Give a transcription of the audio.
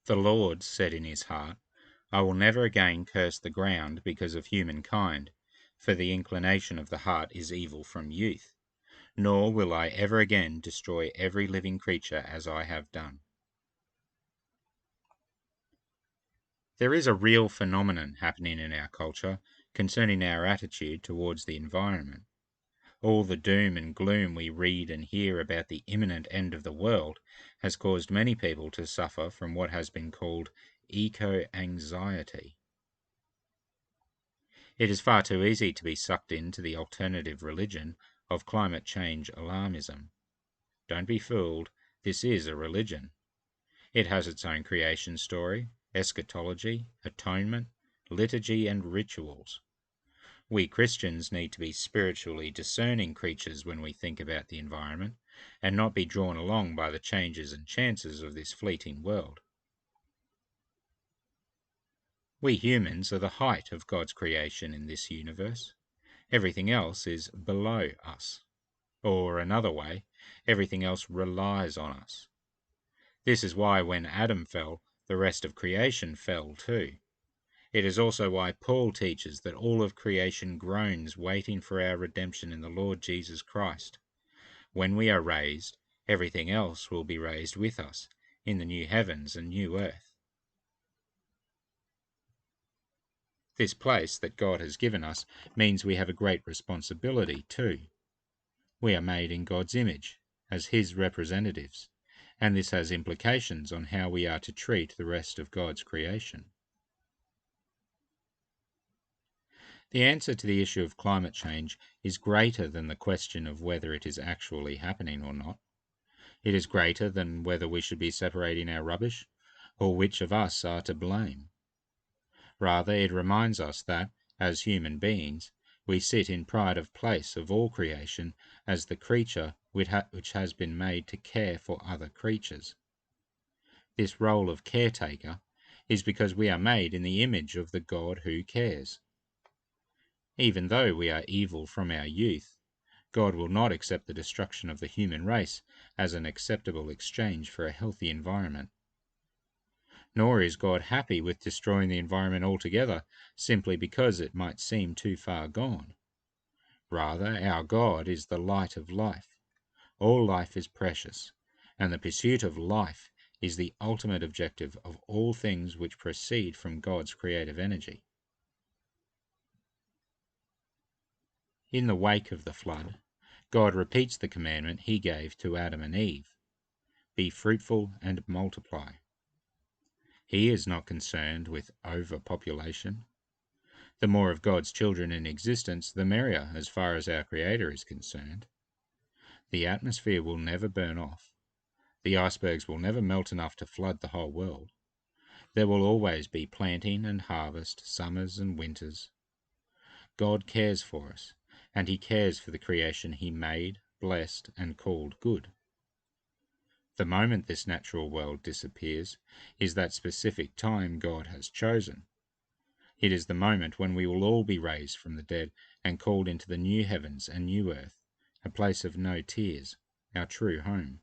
The Lord said in his heart, I will never again curse the ground because of humankind, for the inclination of the heart is evil from youth, nor will I ever again destroy every living creature as I have done. There is a real phenomenon happening in our culture concerning our attitude towards the environment. All the doom and gloom we read and hear about the imminent end of the world has caused many people to suffer from what has been called eco-anxiety. It is far too easy to be sucked into the alternative religion of climate change alarmism. Don't be fooled, this is a religion. It has its own creation story, eschatology, atonement, liturgy, and rituals. We Christians need to be spiritually discerning creatures when we think about the environment, and not be drawn along by the changes and chances of this fleeting world. We humans are the height of God's creation in this universe. Everything else is below us. Or another way, everything else relies on us. This is why when Adam fell, the rest of creation fell too. It is also why Paul teaches that all of creation groans waiting for our redemption in the Lord Jesus Christ. When we are raised, everything else will be raised with us in the new heavens and new earth. This place that God has given us means we have a great responsibility too. We are made in God's image, as His representatives, and this has implications on how we are to treat the rest of God's creation. The answer to the issue of climate change is greater than the question of whether it is actually happening or not. It is greater than whether we should be separating our rubbish, or which of us are to blame. Rather, it reminds us that, as human beings, we sit in pride of place of all creation as the creature which has been made to care for other creatures. This role of caretaker is because we are made in the image of the God who cares. Even though we are evil from our youth, God will not accept the destruction of the human race as an acceptable exchange for a healthy environment. Nor is God happy with destroying the environment altogether simply because it might seem too far gone. Rather, our God is the light of life. All life is precious, and the pursuit of life is the ultimate objective of all things which proceed from God's creative energy. In the wake of the flood, God repeats the commandment He gave to Adam and Eve: be fruitful and multiply. He is not concerned with overpopulation. The more of God's children in existence, the merrier as far as our Creator is concerned. The atmosphere will never burn off. The icebergs will never melt enough to flood the whole world. There will always be planting and harvest, summers and winters. God cares for us, and He cares for the creation He made, blessed, and called good. The moment this natural world disappears is that specific time God has chosen. It is the moment when we will all be raised from the dead and called into the new heavens and new earth, a place of no tears, our true home.